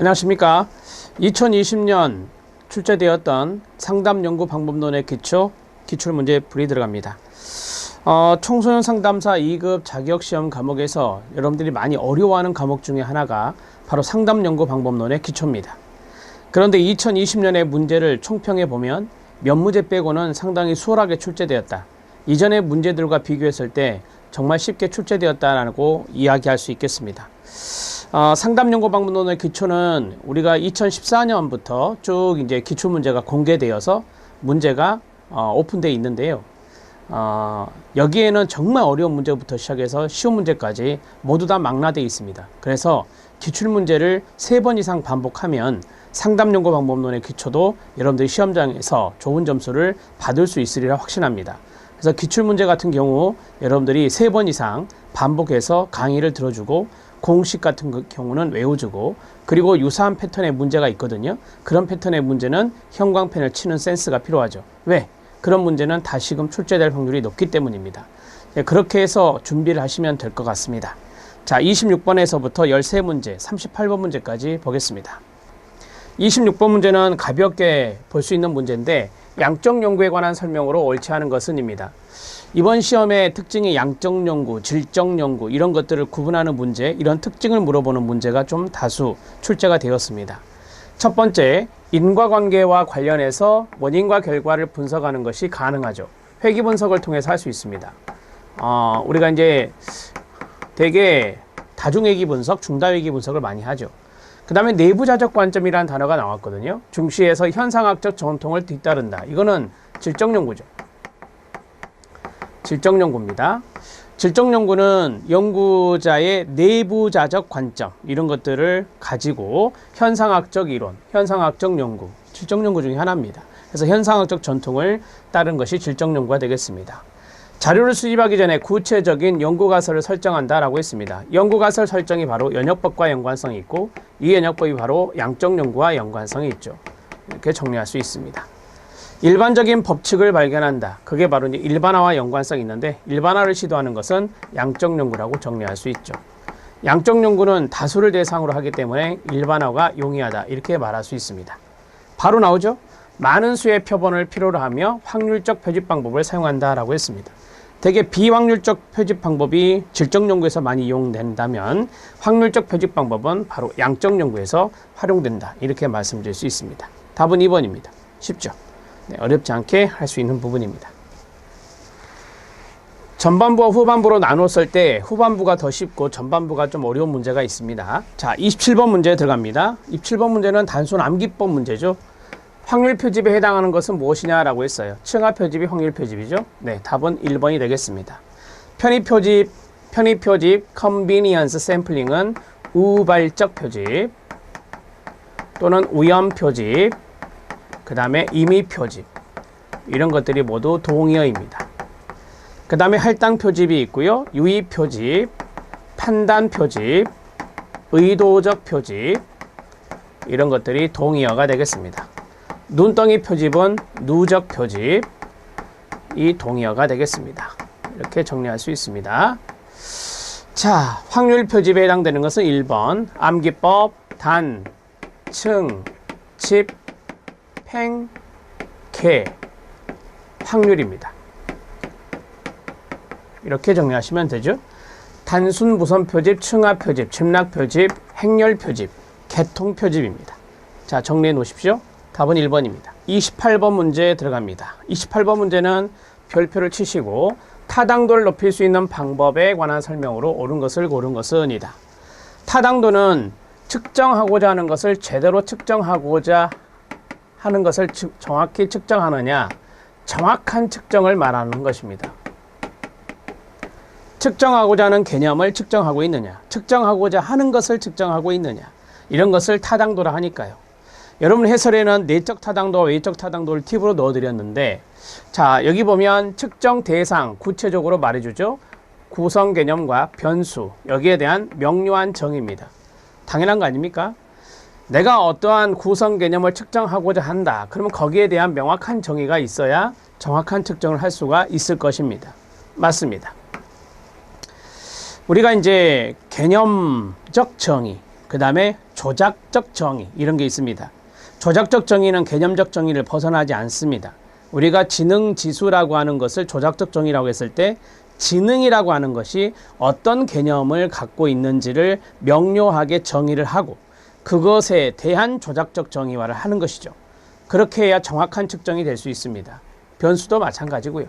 안녕하십니까. 2020년 출제되었던 상담연구방법론의 기출문제 풀이 들어갑니다. 청소년 상담사 2급 자격시험 과목에서 여러분들이 많이 어려워하는 과목 중에 하나가 바로 상담연구방법론의 기초입니다. 그런데 2020년의 문제를 총평해 보면 몇 문제 빼고는 상당히 수월하게 출제되었다. 이전의 문제들과 비교했을 때 정말 쉽게 출제되었다라고 이야기할 수 있겠습니다. 상담연구방법론의 기초는 우리가 2014년부터 쭉 이제 기출문제가 공개되어서 문제가 오픈되어 있는데요. 여기에는 정말 어려운 문제부터 시작해서 쉬운 문제까지 모두 다 망라되어 있습니다. 그래서 기출문제를 3번 이상 반복하면 상담연구방법론의 기초도 여러분들이 시험장에서 좋은 점수를 받을 수 있으리라 확신합니다. 그래서 기출문제 같은 경우 여러분들이 3번 이상 반복해서 강의를 들어주고 공식 같은 경우는 외워주고, 그리고 유사한 패턴의 문제가 있거든요. 그런 패턴의 문제는 형광펜을 치는 센스가 필요하죠. 왜? 그런 문제는 다시금 출제될 확률이 높기 때문입니다. 그렇게 해서 준비를 하시면 될 것 같습니다. 자, 26번에서부터 13문제, 38번 문제까지 보겠습니다. 26번 문제는 가볍게 볼 수 있는 문제인데 양적 연구에 관한 설명으로 옳지 않은 것은 입니다. 이번 시험의 특징이 양적 연구, 질적 연구 이런 것들을 구분하는 문제, 이런 특징을 물어보는 문제가 좀 다수 출제가 되었습니다. 첫 번째, 인과관계와 관련해서 원인과 결과를 분석하는 것이 가능하죠. 회귀 분석을 통해서 할 수 있습니다. 우리가 이제 되게 다중회귀 분석, 중다회귀 분석을 많이 하죠. 그 다음에 내부자적 관점이라는 단어가 나왔거든요. 중시에서 현상학적 전통을 뒤따른다. 이거는 질적 연구죠. 질적 연구입니다. 질적 연구는 연구자의 내부자적 관점 이런 것들을 가지고 현상학적 이론, 현상학적 연구, 질적 연구 중에 하나입니다. 그래서 현상학적 전통을 따른 것이 질적 연구가 되겠습니다. 자료를 수집하기 전에 구체적인 연구가설을 설정한다라고 했습니다. 연구가설 설정이 바로 연역법과 연관성이 있고, 이 연역법이 바로 양적 연구와 연관성이 있죠. 이렇게 정리할 수 있습니다. 일반적인 법칙을 발견한다. 그게 바로 이제 일반화와 연관성이 있는데, 일반화를 시도하는 것은 양적 연구라고 정리할 수 있죠. 양적 연구는 다수를 대상으로 하기 때문에 일반화가 용이하다. 이렇게 말할 수 있습니다. 바로 나오죠. 많은 수의 표본을 필요로 하며 확률적 표집 방법을 사용한다라고 했습니다. 되게 비확률적 표집 방법이 질적 연구에서 많이 이용된다면 확률적 표집 방법은 바로 양적 연구에서 활용된다. 이렇게 말씀드릴 수 있습니다. 답은 2번입니다. 쉽죠? 네, 어렵지 않게 할 수 있는 부분입니다. 전반부와 후반부로 나눴을 때 후반부가 더 쉽고 전반부가 좀 어려운 문제가 있습니다. 자, 27번 문제 들어갑니다. 27번 문제는 단순 암기법 문제죠. 확률 표집에 해당하는 것은 무엇이냐라고 했어요. 층하 표집이 확률 표집이죠. 네, 답은 1번이 되겠습니다. 편의 표집, 컨비니언스 샘플링은 우발적 표집 또는 우연 표집, 그 다음에 임의 표집, 이런 것들이 모두 동의어입니다. 그 다음에 할당 표집이 있고요. 유의 표집, 판단 표집, 의도적 표집, 이런 것들이 동의어가 되겠습니다. 눈덩이 표집은 누적 표집, 이 동의어가 되겠습니다. 이렇게 정리할 수 있습니다. 자, 확률 표집에 해당되는 것은 1번 암기법, 단, 층, 집, 팽, 개, 확률입니다. 이렇게 정리하시면 되죠. 단순 무선 표집, 층하 표집, 집락 표집, 행렬 표집, 개통 표집입니다. 자, 정리해 놓으십시오. 답은 1번입니다. 28번 문제에 들어갑니다. 28번 문제는 별표를 치시고 타당도를 높일 수 있는 방법에 관한 설명으로 옳은 것을 고른 것은 이다. 타당도는 측정하고자 하는 것을 제대로 측정하고자 하는 것을 정확히 측정하느냐, 정확한 측정을 말하는 것입니다. 측정하고자 하는 개념을 측정하고 있느냐, 측정하고자 하는 것을 측정하고 있느냐, 이런 것을 타당도라 하니까요. 여러분 해설에는 내적 타당도와 외적 타당도를 팁으로 넣어드렸는데, 자, 여기 보면 측정 대상 구체적으로 말해주죠. 구성 개념과 변수, 여기에 대한 명료한 정의입니다. 당연한 거 아닙니까? 내가 어떠한 구성 개념을 측정하고자 한다. 그러면 거기에 대한 명확한 정의가 있어야 정확한 측정을 할 수가 있을 것입니다. 맞습니다. 우리가 이제 개념적 정의, 그 다음에 조작적 정의 이런 게 있습니다. 조작적 정의는 개념적 정의를 벗어나지 않습니다. 우리가 지능 지수라고 하는 것을 조작적 정의라고 했을 때 지능이라고 하는 것이 어떤 개념을 갖고 있는지를 명료하게 정의를 하고 그것에 대한 조작적 정의화를 하는 것이죠. 그렇게 해야 정확한 측정이 될 수 있습니다. 변수도 마찬가지고요.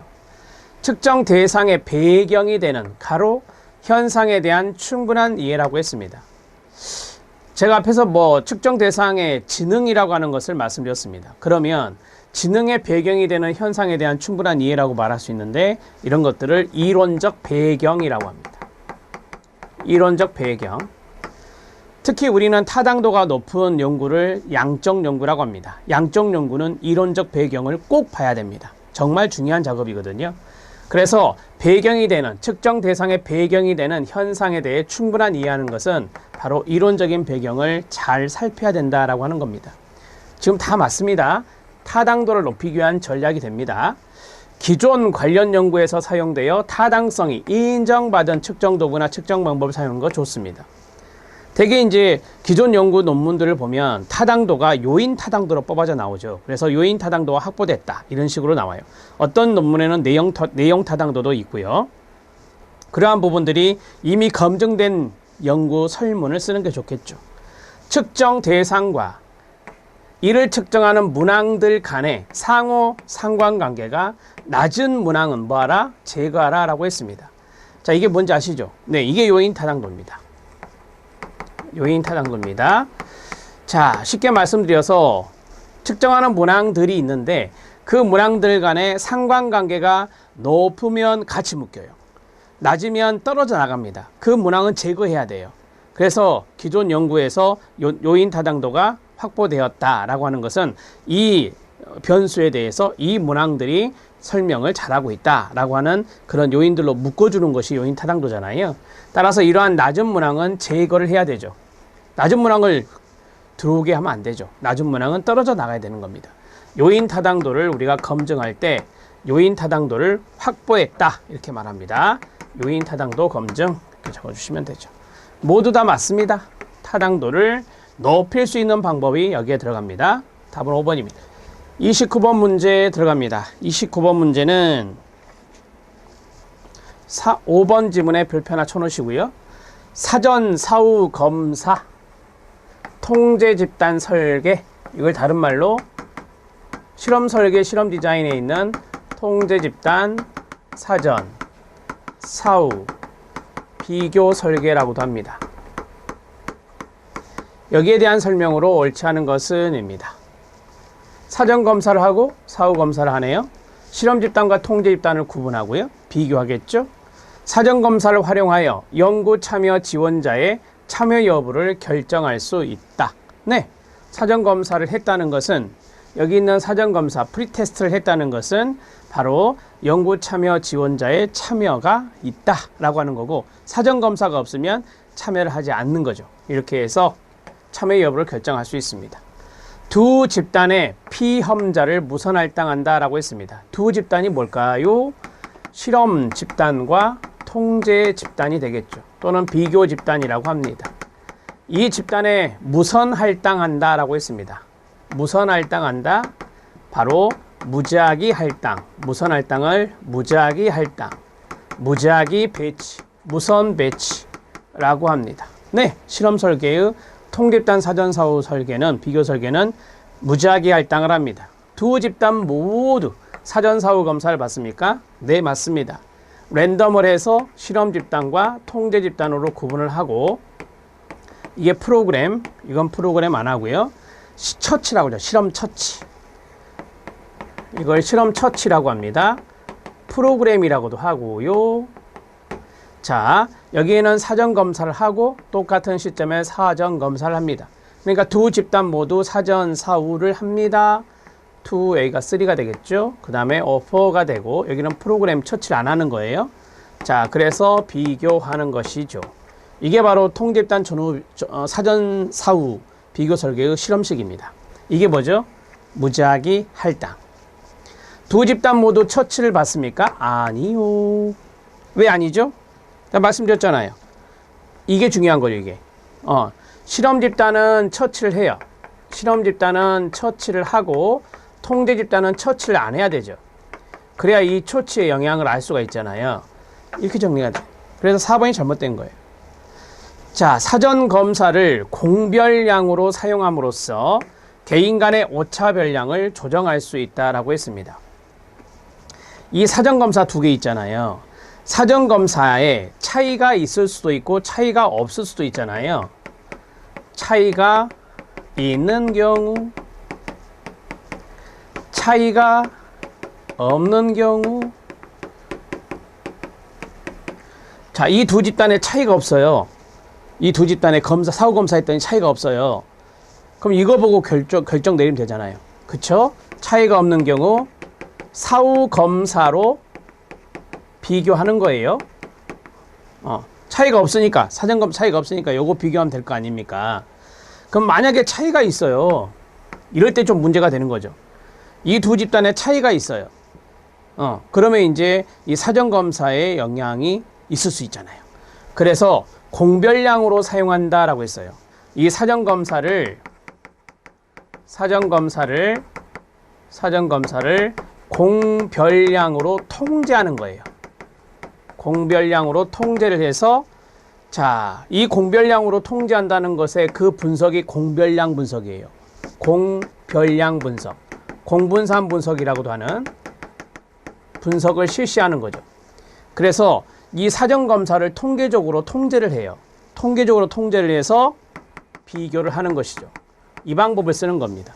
측정 대상의 배경이 되는 가로 현상에 대한 충분한 이해라고 했습니다. 제가 앞에서 측정 대상의 지능이라고 하는 것을 말씀드렸습니다. 그러면 지능의 배경이 되는 현상에 대한 충분한 이해라고 말할 수 있는데 이런 것들을 이론적 배경이라고 합니다. 이론적 배경. 특히 우리는 타당도가 높은 연구를 양적 연구라고 합니다. 양적 연구는 이론적 배경을 꼭 봐야 됩니다. 정말 중요한 작업이거든요. 그래서 배경이 되는 측정 대상의 배경이 되는 현상에 대해 충분한 이해하는 것은 바로 이론적인 배경을 잘 살펴야 된다라고 하는 겁니다. 지금 다 맞습니다. 타당도를 높이기 위한 전략이 됩니다. 기존 관련 연구에서 사용되어 타당성이 인정받은 측정 도구나 측정 방법을 사용하는 거 좋습니다. 대개 이제 기존 연구 논문들을 보면 타당도가 요인 타당도로 뽑아져 나오죠. 그래서 요인 타당도가 확보됐다 이런 식으로 나와요. 어떤 논문에는 내용 타당도도 있고요. 그러한 부분들이 이미 검증된 연구 설문을 쓰는 게 좋겠죠. 측정 대상과 이를 측정하는 문항들 간의 상호 상관관계가 낮은 문항은 뭐하라? 제거하라 라고 했습니다. 자, 이게 뭔지 아시죠? 네, 이게 요인 타당도입니다. 요인 타당도입니다. 자, 쉽게 말씀드려서 측정하는 문항들이 있는데 그 문항들 간의 상관관계가 높으면 같이 묶여요. 낮으면 떨어져 나갑니다. 그 문항은 제거해야 돼요. 그래서 기존 연구에서 요인 타당도가 확보되었다라고 하는 것은 이 변수에 대해서 이 문항들이 설명을 잘하고 있다라고 하는 그런 요인들로 묶어주는 것이 요인 타당도잖아요. 따라서 이러한 낮은 문항은 제거를 해야 되죠. 낮은 문항을 들어오게 하면 안 되죠. 낮은 문항은 떨어져 나가야 되는 겁니다. 요인 타당도를 우리가 검증할 때 요인 타당도를 확보했다 이렇게 말합니다. 요인 타당도 검증 이렇게 적어주시면 되죠. 모두 다 맞습니다. 타당도를 높일 수 있는 방법이 여기에 들어갑니다. 답은 5번입니다. 29번 문제 들어갑니다. 29번 문제는 5번 지문에 별표 하나 쳐놓으시고요. 사전, 사후 검사, 통제 집단 설계, 이걸 다른 말로 실험 설계, 실험 디자인에 있는 통제 집단, 사전, 사후, 비교 설계라고도 합니다. 여기에 대한 설명으로 옳지 않은 것은 입니다. 사전 검사를 하고 사후 검사를 하네요. 실험 집단과 통제 집단을 구분하고요. 비교하겠죠. 사전 검사를 활용하여 연구 참여 지원자의 참여 여부를 결정할 수 있다. 네, 사전 검사를 했다는 것은 여기 있는 사전 검사 프리테스트를 했다는 것은 바로 연구 참여 지원자의 참여가 있다라고 하는 거고 사전 검사가 없으면 참여를 하지 않는 거죠. 이렇게 해서 참여 여부를 결정할 수 있습니다. 두 집단의 피험자를 무선할당한다라고 했습니다. 두 집단이 뭘까요? 실험 집단과 통제 집단이 되겠죠. 또는 비교 집단이라고 합니다. 이 집단에 무선할당한다라고 했습니다. 무선할당한다. 바로 무작위 할당. 무선할당을 무작위 할당. 무작위 배치. 무선 배치라고 합니다. 네, 실험 설계의 통집단 사전 사후 설계는 비교 설계는 무작위 할당을 합니다. 두 집단 모두 사전 사후 검사를 받습니까? 네, 맞습니다. 랜덤을 해서 실험 집단과 통제 집단으로 구분을 하고 이게 프로그램, 이건 프로그램 안 하고요. 처치라고 하죠. 실험 처치. 이걸 실험 처치라고 합니다. 프로그램이라고도 하고요. 자, 여기에는 사전 검사를 하고 똑같은 시점에 사전 검사를 합니다. 그러니까 두 집단 모두 사전 사후를 합니다. 2A가 3가 되겠죠. 그 다음에 4가 되고 여기는 프로그램 처치를 안 하는 거예요. 자, 그래서 비교하는 것이죠. 이게 바로 통집단 전후 사전 사후 비교 설계의 실험식입니다. 이게 뭐죠? 무작위 할당. 두 집단 모두 처치를 받습니까? 아니요. 왜 아니죠? 말씀드렸잖아요. 이게 중요한 거죠, 이게. 실험 집단은 처치를 해요. 실험 집단은 처치를 하고 통제 집단은 처치를 안 해야 되죠. 그래야 이 처치의 영향을 알 수가 있잖아요. 이렇게 정리가 돼. 그래서 4번이 잘못된 거예요. 자, 사전 검사를 공별량으로 사용함으로써 개인 간의 오차 별량을 조정할 수 있다라고 했습니다. 이 사전 검사 두 개 있잖아요. 사전 검사에 차이가 있을 수도 있고 차이가 없을 수도 있잖아요. 차이가 있는 경우, 차이가 없는 경우. 자, 이 두 집단에 차이가 없어요. 이 두 집단의 사후 검사했더니 차이가 없어요. 그럼 이거 보고 결정 내리면 되잖아요. 그쵸? 차이가 없는 경우 사후 검사로 비교하는 거예요. 차이가 없으니까, 사전 검사 차이가 없으니까 요거 비교하면 될 거 아닙니까? 그럼 만약에 차이가 있어요. 이럴 때 좀 문제가 되는 거죠. 이 두 집단에 차이가 있어요. 그러면 이제 이 사전 검사에 영향이 있을 수 있잖아요. 그래서 공별량으로 사용한다라고 했어요. 이 사전 검사를 공별량으로 통제하는 거예요. 공별량으로 통제를 해서, 자, 이 공별량으로 통제한다는 것의 그 분석이 공별량 분석이에요. 공별량 분석. 공분산 분석이라고도 하는 분석을 실시하는 거죠. 그래서 이 사전 검사를 통계적으로 통제를 해요. 통계적으로 통제를 해서 비교를 하는 것이죠. 이 방법을 쓰는 겁니다.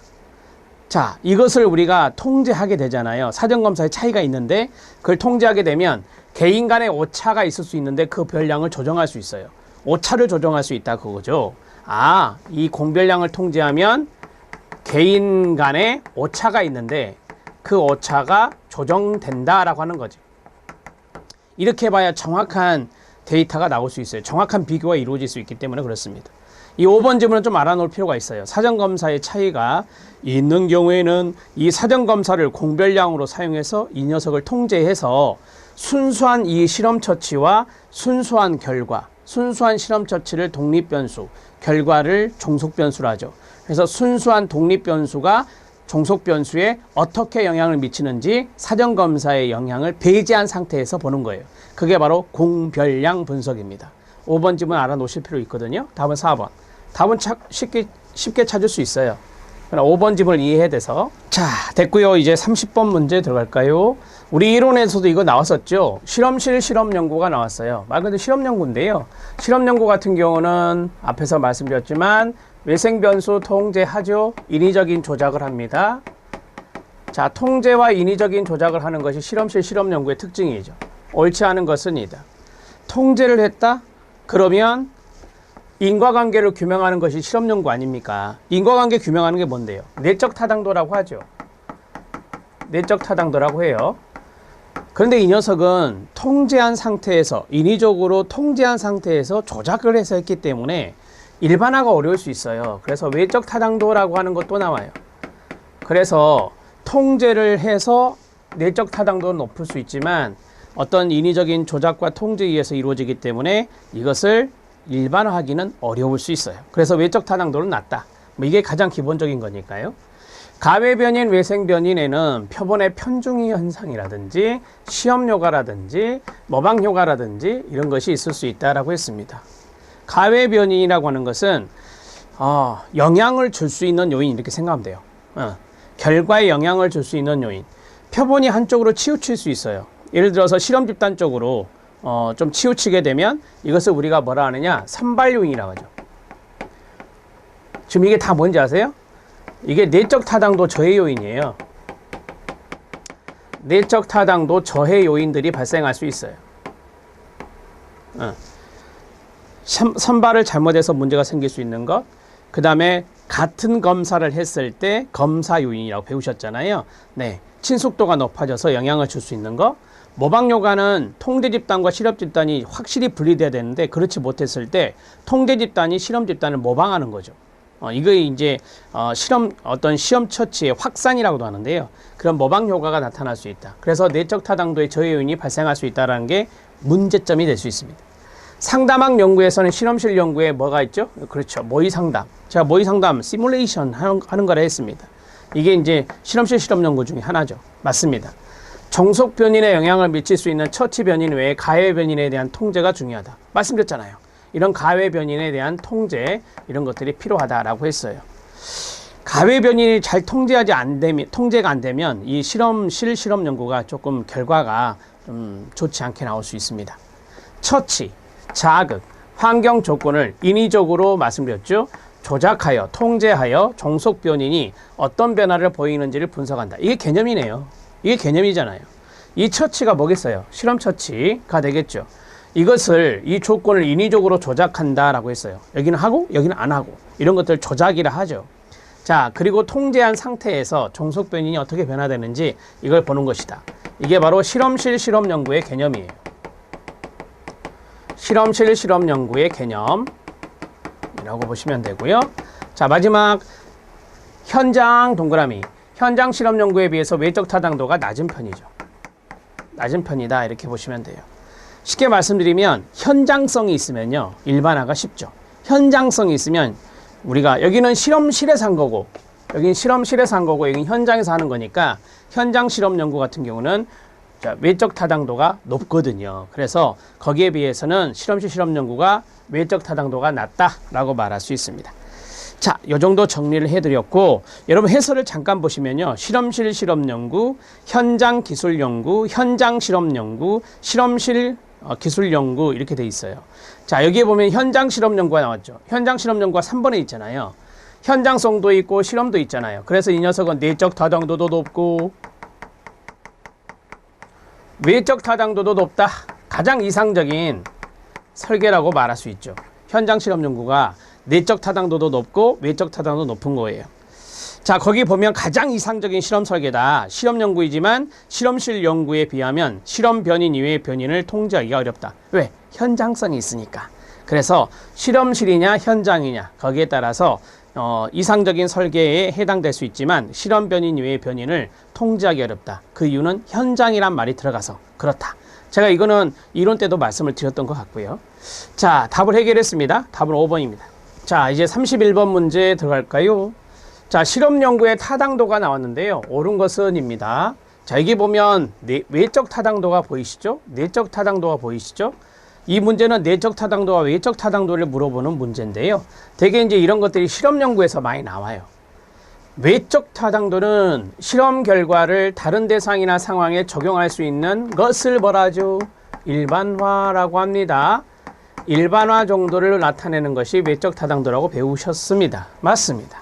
자, 이것을 우리가 통제하게 되잖아요. 사전 검사에 차이가 있는데 그걸 통제하게 되면 개인 간의 오차가 있을 수 있는데 그 별량을 조정할 수 있어요. 오차를 조정할 수 있다 그거죠. 아, 이 공별량을 통제하면 개인 간의 오차가 있는데 그 오차가 조정된다라고 하는 거지. 이렇게 봐야 정확한 데이터가 나올 수 있어요. 정확한 비교가 이루어질 수 있기 때문에 그렇습니다. 이 5번 지문은 좀 알아놓을 필요가 있어요. 사전검사의 차이가 있는 경우에는 이 사전검사를 공별량으로 사용해서 이 녀석을 통제해서 순수한 이 실험 처치와 순수한 결과, 순수한 실험 처치를 독립변수, 결과를 종속변수로 하죠. 그래서 순수한 독립변수가 종속변수에 어떻게 영향을 미치는지 사전검사의 영향을 배제한 상태에서 보는 거예요. 그게 바로 공별량 분석입니다. 5번 지문 알아놓으실 필요 있거든요. 답은 4번. 답은 쉽게 찾을 수 있어요. 그럼 5번 지문을 이해해야 돼서. 자, 됐고요. 이제 30번 문제 들어갈까요? 우리 이론에서도 이거 나왔었죠. 실험실 실험연구가 나왔어요. 말 그대로 실험연구인데요. 실험연구 같은 경우는 앞에서 말씀드렸지만 외생변수 통제하죠. 인위적인 조작을 합니다. 자, 통제와 인위적인 조작을 하는 것이 실험실 실험연구의 특징이죠. 옳지 않은 것은 이다. 통제를 했다? 그러면 인과관계를 규명하는 것이 실험연구 아닙니까? 인과관계 규명하는 게 뭔데요? 내적 타당도라고 하죠. 내적 타당도라고 해요. 그런데 이 녀석은 통제한 상태에서, 인위적으로 통제한 상태에서 조작을 해서 했기 때문에 일반화가 어려울 수 있어요. 그래서 외적 타당도라고 하는 것도 나와요. 그래서 통제를 해서 내적 타당도는 높을 수 있지만 어떤 인위적인 조작과 통제에 의해서 이루어지기 때문에 이것을 일반화하기는 어려울 수 있어요. 그래서 외적 타당도는 낮다. 뭐 이게 가장 기본적인 거니까요. 가외변인, 외생변인에는 표본의 편중위 현상이라든지 시험효과라든지 모방효과라든지 이런 것이 있을 수 있다라고 했습니다. 가외변인이라고 하는 것은 영향을 줄 수 있는 요인 이렇게 생각하면 돼요. 결과에 영향을 줄 수 있는 요인. 표본이 한쪽으로 치우칠 수 있어요. 예를 들어서 실험 집단 쪽으로 좀 치우치게 되면 이것을 우리가 뭐라 하느냐, 선발 요인이라고 하죠. 지금 이게 다 뭔지 아세요? 이게 내적 타당도 저해 요인이에요. 내적 타당도 저해 요인들이 발생할 수 있어요. 선발을 잘못해서 문제가 생길 수 있는 것, 그 다음에 같은 검사를 했을 때 검사 요인이라고 배우셨잖아요. 네, 친숙도가 높아져서 영향을 줄 수 있는 것. 모방효과는 통제 집단과 실험 집단이 확실히 분리돼야 되는데 그렇지 못했을 때 통제 집단이 실험 집단을 모방하는 거죠. 이거 이제 어떤 시험 처치의 확산이라고도 하는데요. 그런 모방 효과가 나타날 수 있다. 그래서 내적 타당도의 저해 요인이 발생할 수 있다는 게 문제점이 될 수 있습니다. 상담학 연구에서는 실험실 연구에 뭐가 있죠? 그렇죠. 모의 상담. 제가 모의 상담 시뮬레이션 하는 거라 했습니다. 이게 이제 실험실 실험 연구 중에 하나죠. 맞습니다. 종속 변인에 영향을 미칠 수 있는 처치 변인 외에 가외 변인에 대한 통제가 중요하다. 말씀드렸잖아요. 이런 가외 변인에 대한 통제, 이런 것들이 필요하다라고 했어요. 가외 변인이 잘 통제가 안 되면 이 실험실 실험 연구가 조금 결과가 좀 좋지 않게 나올 수 있습니다. 처치, 자극, 환경 조건을 인위적으로 말씀드렸죠. 조작하여, 통제하여 종속 변인이 어떤 변화를 보이는지를 분석한다. 이게 개념이네요. 이게 개념이잖아요. 이 처치가 뭐겠어요? 실험 처치가 되겠죠. 이것을, 이 조건을 인위적으로 조작한다라고 했어요. 여기는 하고 여기는 안 하고, 이런 것들 조작이라 하죠. 자, 그리고 통제한 상태에서 종속 변인이 어떻게 변화되는지 이걸 보는 것이다. 이게 바로 실험실 실험 연구의 개념이에요. 실험실 실험 연구의 개념이라고 보시면 되고요. 자, 마지막 현장 동그라미. 현장 실험 연구에 비해서 외적 타당도가 낮은 편이죠. 낮은 편이다, 이렇게 보시면 돼요. 쉽게 말씀드리면 현장성이 있으면요, 일반화가 쉽죠. 현장성이 있으면 우리가 여기는 실험실에서 한 거고, 여기는 실험실에서 한 거고, 여기는 현장에서 하는 거니까 현장 실험 연구 같은 경우는 외적 타당도가 높거든요. 그래서 거기에 비해서는 실험실 실험 연구가 외적 타당도가 낮다라고 말할 수 있습니다. 자, 요 정도 정리를 해드렸고, 여러분 해설을 잠깐 보시면요, 실험실 실험 연구, 현장 기술 연구, 현장 실험 연구, 실험실 기술 연구, 이렇게 돼 있어요. 자, 여기에 보면 현장 실험 연구가 나왔죠. 현장 실험 연구가 3번에 있잖아요. 현장성도 있고 실험도 있잖아요. 그래서 이 녀석은 내적 타당도도 높고 외적 타당도도 높다. 가장 이상적인 설계라고 말할 수 있죠. 현장 실험 연구가 내적 타당도도 높고 외적 타당도도 높은 거예요. 자, 거기 보면 가장 이상적인 실험 설계다. 실험 연구이지만 실험실 연구에 비하면 실험 변인 이외의 변인을 통제하기가 어렵다. 왜? 현장성이 있으니까. 그래서 실험실이냐 현장이냐, 거기에 따라서 이상적인 설계에 해당될 수 있지만 실험 변인 이외의 변인을 통제하기 어렵다. 그 이유는 현장이란 말이 들어가서 그렇다. 제가 이거는 이론 때도 말씀을 드렸던 것 같고요. 자, 답을 해결했습니다. 답은 5번입니다. 자, 이제 31번 문제 들어갈까요? 자, 실험 연구의 타당도가 나왔는데요. 옳은 것은입니다. 자, 여기 보면 외적 타당도가 보이시죠? 내적 타당도가 보이시죠? 이 문제는 내적 타당도와 외적 타당도를 물어보는 문제인데요. 대개 이제 이런 것들이 실험 연구에서 많이 나와요. 외적 타당도는 실험 결과를 다른 대상이나 상황에 적용할 수 있는 것을 뭐라 하죠? 일반화라고 합니다. 일반화 정도를 나타내는 것이 외적 타당도라고 배우셨습니다. 맞습니다.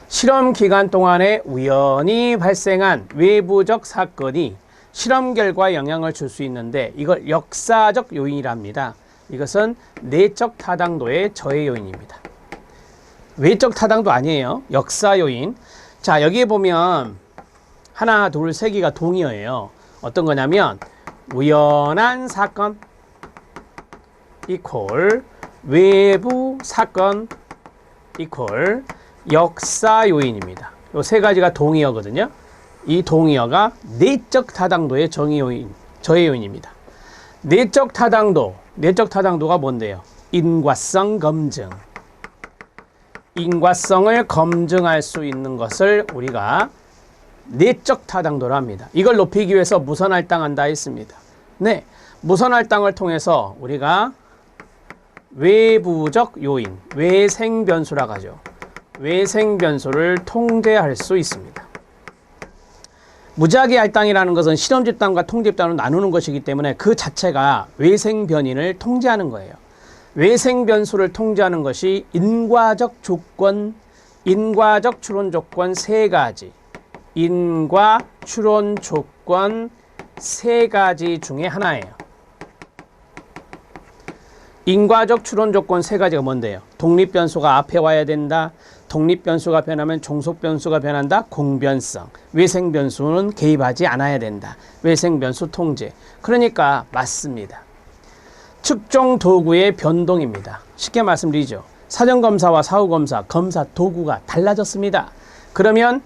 실험 기간 동안에 우연히 발생한 외부적 사건이 실험 결과에 영향을 줄 수 있는데 이걸 역사적 요인이랍니다. 이것은 내적 타당도의 저해 요인입니다. 외적 타당도 아니에요. 역사 요인. 자, 여기에 보면 하나, 둘, 세 개가 동의어예요. 어떤 거냐면 우연한 사건 이퀄 외부 사건 이퀄 역사 요인입니다. 요 세 가지가 동의어거든요. 이 동의어가 내적 타당도의 저해 요인입니다. 내적 타당도가 뭔데요? 인과성 검증. 인과성을 검증할 수 있는 것을 우리가 내적 타당도로 합니다. 이걸 높이기 위해서 무선할당한다 했습니다. 네, 무선할당을 통해서 우리가 외부적 요인, 외생변수라고 하죠. 외생변수를 통제할 수 있습니다. 무작위 할당이라는 것은 실험 집단과 통 집단으로 나누는 것이기 때문에 그 자체가 외생 변인을 통제하는 거예요. 외생 변수를 통제하는 것이 인과적 조건, 인과적 추론 조건 세 가지, 인과 추론 조건 세 가지 중에 하나예요. 인과적 추론 조건 세 가지가 뭔데요? 독립 변수가 앞에 와야 된다. 독립 변수가 변하면 종속 변수가 변한다. 공변성. 외생 변수는 개입하지 않아야 된다. 외생 변수 통제. 그러니까 맞습니다. 측정 도구의 변동입니다. 쉽게 말씀드리죠. 사전검사와 사후검사, 검사 도구가 달라졌습니다. 그러면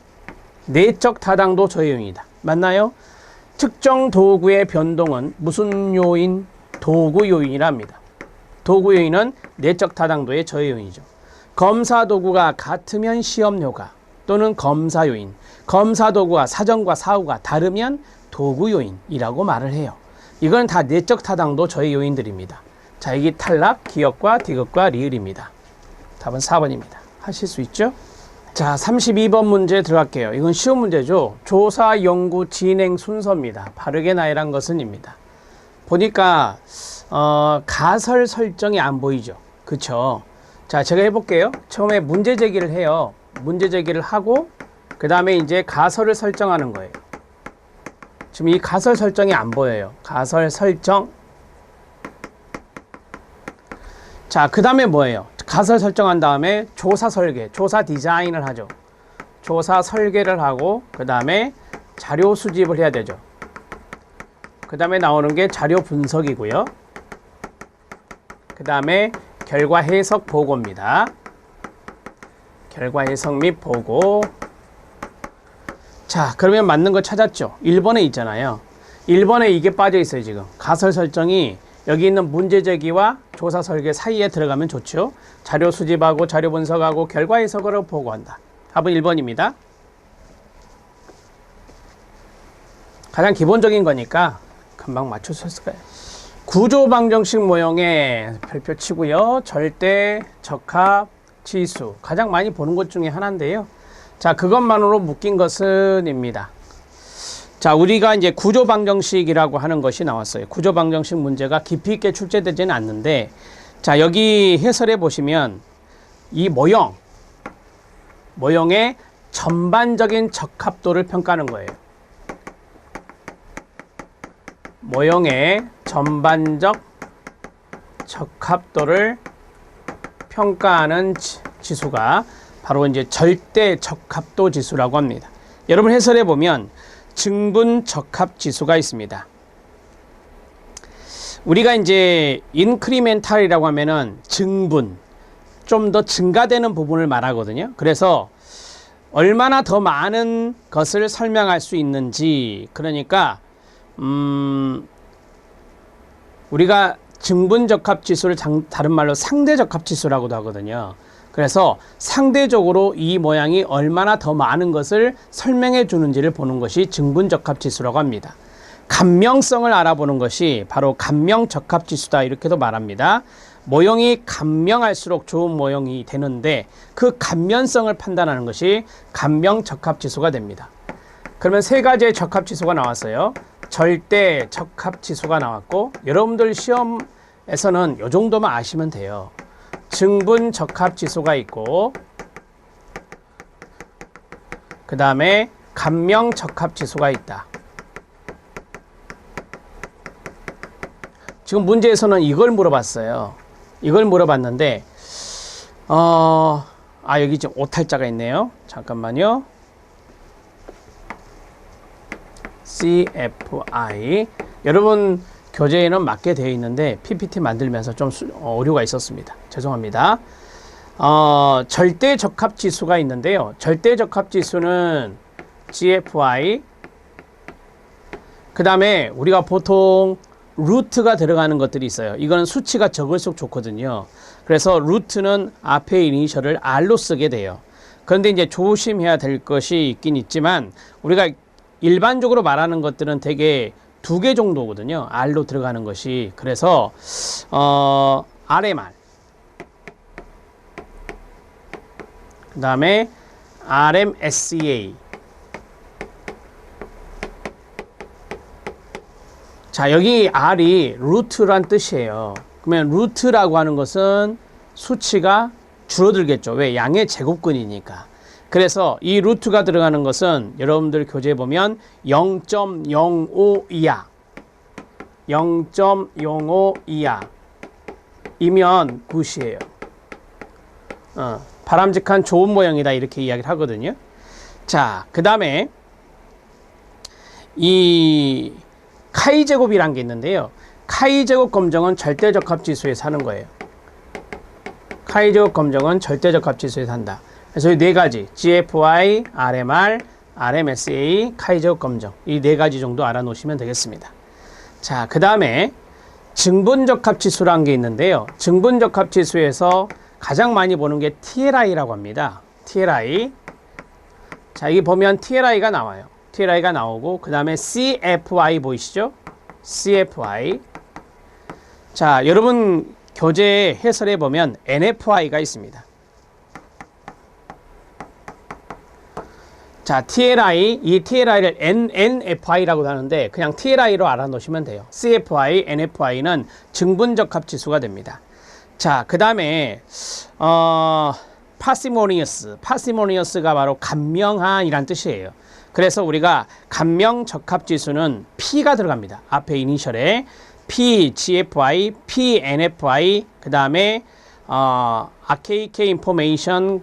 내적 타당도 저해 요인이다. 맞나요? 측정 도구의 변동은 무슨 요인? 도구 요인이랍니다. 도구 요인은 내적 타당도의 저해 요인이죠. 검사 도구가 같으면 시험효과 또는 검사 요인, 검사 도구와 사정과 사후가 다르면 도구 요인이라고 말을 해요. 이건 다 내적 타당도 저해 요인들입니다. 자, 여기 탈락, 기역과 디귿과 리을입니다. 답은 4번입니다. 하실 수 있죠? 자, 32번 문제 들어갈게요. 이건 쉬운 문제죠. 조사, 연구, 진행 순서입니다. 바르게 나열한 것은입니다. 보니까 가설 설정이 안 보이죠. 그쵸? 자, 제가 해볼게요. 처음에 문제 제기를 해요. 문제 제기를 하고 그 다음에 이제 가설을 설정하는 거예요. 지금 이 가설 설정이 안 보여요. 가설 설정. 자, 그 다음에 뭐예요? 가설 설정한 다음에 조사 설계, 조사 디자인을 하죠. 조사 설계를 하고 그 다음에 자료 수집을 해야 되죠. 그 다음에 나오는 게 자료 분석이고요. 그 다음에 결과 해석 보고입니다. 결과 해석 및 보고. 자, 그러면 맞는 거 찾았죠? 1번에 있잖아요. 1번에 이게 빠져 있어요. 지금 가설 설정이 여기 있는 문제 제기와 조사 설계 사이에 들어가면 좋죠. 자료 수집하고 자료 분석하고 결과 해석으로 보고한다. 답은 1번입니다. 가장 기본적인 거니까 금방 맞출 수 있을 거예요. 구조 방정식 모형의 별표 치고요. 절대, 적합, 지수. 가장 많이 보는 것 중에 하나인데요. 자, 그것만으로 묶인 것은입니다. 자, 우리가 이제 구조 방정식이라고 하는 것이 나왔어요. 구조 방정식 문제가 깊이 있게 출제되지는 않는데, 자, 여기 해설해 보시면 이 모형의 전반적인 적합도를 평가하는 거예요. 모형의 전반적 적합도를 평가하는 지수가 바로 이제 절대 적합도 지수라고 합니다. 여러분 해설해 보면 증분 적합 지수가 있습니다. 우리가 이제 인크리멘탈이라고 하면은 증분, 좀 더 증가되는 부분을 말하거든요. 그래서 얼마나 더 많은 것을 설명할 수 있는지, 그러니까 우리가 증분적합지수를 다른 말로 상대적합지수라고도 하거든요. 그래서 상대적으로 이 모양이 얼마나 더 많은 것을 설명해 주는지를 보는 것이 증분적합지수라고 합니다. 감명성을 알아보는 것이 바로 감명적합지수다, 이렇게도 말합니다. 모형이 감명할수록 좋은 모형이 되는데 그 감면성을 판단하는 것이 감명적합지수가 됩니다. 그러면 세 가지의 적합지수가 나왔어요. 절대 적합지수가 나왔고, 여러분들 시험에서는 이 정도만 아시면 돼요. 증분 적합지수가 있고, 그 다음에 감명 적합지수가 있다. 지금 문제에서는 이걸 물어봤어요. 이걸 물어봤는데 여기 지금 오탈자가 있네요. 잠깐만요. CFI. 여러분 교재에는 맞게 되어 있는데 PPT 만들면서 좀 오류가 있었습니다. 죄송합니다. 절대 적합 지수가 있는데요. 절대 적합 지수는 GFI. 그 다음에 우리가 보통 루트가 들어가는 것들이 있어요. 이거는 수치가 적을수록 좋거든요. 그래서 루트는 앞에 이니셜을 R로 쓰게 돼요. 그런데 이제 조심해야 될 것이 있긴 있지만, 우리가 일반적으로 말하는 것들은 대개 2개 정도거든요. R로 들어가는 것이. 그래서 RMR, 그 다음에 RMSEA. 자, 여기 R이 루트란 뜻이에요. 그러면 루트라고 하는 것은 수치가 줄어들겠죠. 왜? 양의 제곱근이니까. 그래서 이 루트가 들어가는 것은 여러분들 교재에 보면 0.05 이하, 0.05 이하 이면 굿이에요. 바람직한 좋은 모양이다, 이렇게 이야기를 하거든요. 자, 그 다음에 이 카이 제곱이란 게 있는데요. 카이 제곱 검정은 절대적합 지수에 사는 거예요. 카이 제곱 검정은 절대적합 지수에 산다. 그래서 이 네 가지, GFI, RMR, RMSA, 카이 제곱 검정, 이 네 가지 정도 알아놓으시면 되겠습니다. 자, 그 다음에 증분적합지수라는 게 있는데요. 증분적합지수에서 가장 많이 보는 게 TLI라고 합니다. TLI. 자, 여기 보면 TLI가 나와요. TLI가 나오고 그 다음에 CFI 보이시죠? CFI. 자, 여러분 교재 해설에 보면 NFI가 있습니다. 자, TLI, 이 TLI를 NFI라고 하는데 그냥 TLI로 알아놓으시면 돼요. CFI, NFI는 증분적합지수가 됩니다. 자, 그 다음에 parsimonious가 바로 간명한이란 뜻이에요. 그래서 우리가 간명적합지수는 P가 들어갑니다. 앞에 이니셜에 P, GFI, P, NFI, 그 다음에 RKK information,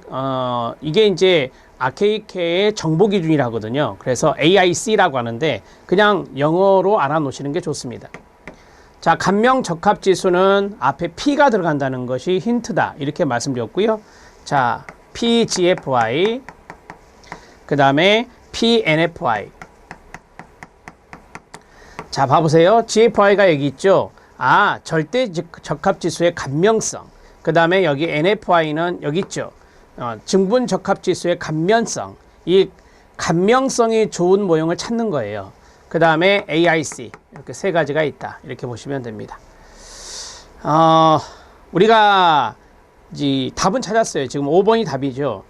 이게 이제 RKK의 정보 기준이라 하거든요. 그래서 AIC라고 하는데 그냥 영어로 알아놓으시는 게 좋습니다. 자, 간명적합지수는 앞에 P가 들어간다는 것이 힌트다. 이렇게 말씀드렸고요. 자, PGFI, 그 다음에 PNFI. 자, 봐보세요. GFI가 여기 있죠. 아, 절대 적합지수의 간명성. 그 다음에 여기 NFI는 여기 있죠. 증분적합지수의 간면성. 이 간명성이 좋은 모형을 찾는 거예요. 그 다음에 AIC. 이렇게 세 가지가 있다. 이렇게 보시면 됩니다. 우리가 이제 답은 찾았어요. 지금 5번이 답이죠.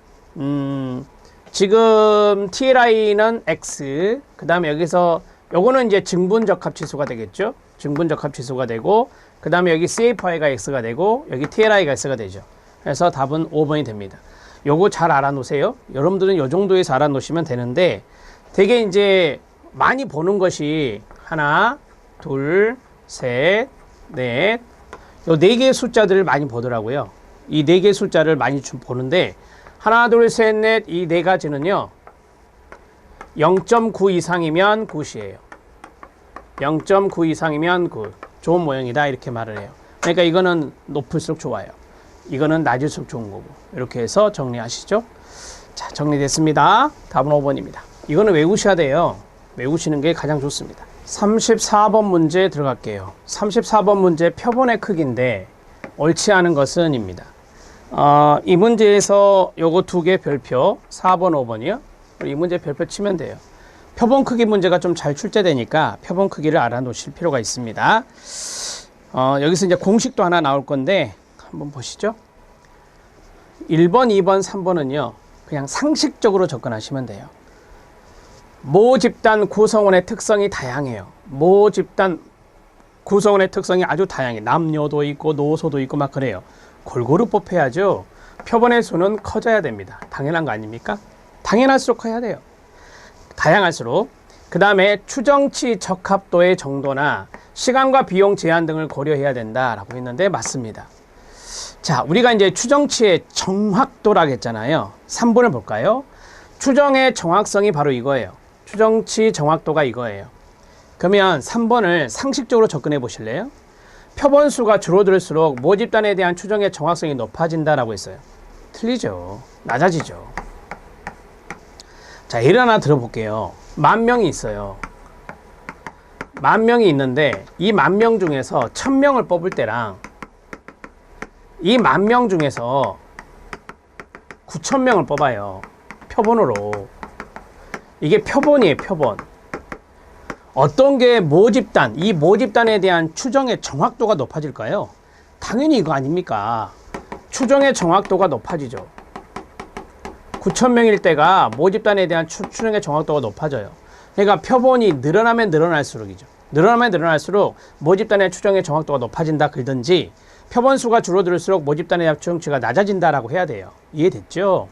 지금 TLI는 X. 그 다음에 여기서 요거는 이제 증분적합지수가 되겠죠. 증분적합지수가 되고 그 다음에 여기 CFI가 X가 되고 여기 TLI가 X가 되죠. 그래서 답은 5번이 됩니다. 요거 잘 알아놓으세요. 여러분들은 요 정도에서 알아놓으시면 되는데 되게 이제 많이 보는 것이 하나, 둘, 셋, 넷, 요 4개의 숫자들을 많이 보더라고요. 이 4개의 숫자를 많이 보는데 하나, 둘, 셋, 넷, 이 4가지는요 0.9 이상이면 굿이에요. 0.9 이상이면 굿. 좋은 모형이다. 이렇게 말을 해요. 그러니까 이거는 높을수록 좋아요. 이거는 낮을수록 좋은 거고. 이렇게 해서 정리하시죠. 자, 정리됐습니다. 답은 5번입니다. 이거는 외우셔야 돼요. 외우시는 게 가장 좋습니다. 34번 문제 들어갈게요. 34번 문제 표본의 크기인데 옳지 않은 것은 입니다. 이 문제에서 요거 2개 별표 4번 5번이요. 이 문제 별표 치면 돼요. 표본 크기 문제가 좀 잘 출제되니까 표본 크기를 알아놓으실 필요가 있습니다. 여기서 이제 공식도 하나 나올 건데 한번 보시죠. 1번, 2번, 3번은요 그냥 상식적으로 접근하시면 돼요. 모 집단 구성원의 특성이 다양해요. 모 집단 구성원의 특성이 아주 다양해. 남녀도 있고 노소도 있고 막 그래요. 골고루 뽑혀야죠. 표본의 수는 커져야 됩니다. 당연한 거 아닙니까? 당연할수록 커야 돼요. 다양할수록. 그 다음에 추정치 적합도의 정도나 시간과 비용 제한 등을 고려해야 된다라고 했는데 맞습니다. 자, 우리가 이제 추정치의 정확도라고 했잖아요. 3번을 볼까요? 추정의 정확성이 바로 이거예요. 추정치 정확도가 이거예요. 그러면 3번을 상식적으로 접근해 보실래요? 표본수가 줄어들수록 모집단에 대한 추정의 정확성이 높아진다라고 했어요. 틀리죠. 낮아지죠. 자, 예를 하나 들어볼게요. 10,000명이 있어요. 10,000명이 있는데 이 10,000명 중에서 1,000명을 뽑을 때랑 이 10,000명 중에서 9,000명을 뽑아요. 표본으로. 이게 표본이에요. 표본. 어떤 게 모집단, 이 모집단에 대한 추정의 정확도가 높아질까요? 당연히 이거 아닙니까? 추정의 정확도가 높아지죠. 9,000명일 때가 모집단에 대한 추정의 정확도가 높아져요. 그러니까 표본이 늘어나면 늘어날수록이죠. 늘어나면 늘어날수록 모집단의 추정의 정확도가 높아진다 그러든지 표본수가 줄어들수록 모집단에 대한 추정치가 낮아진다라고 해야 돼요. 이해됐죠?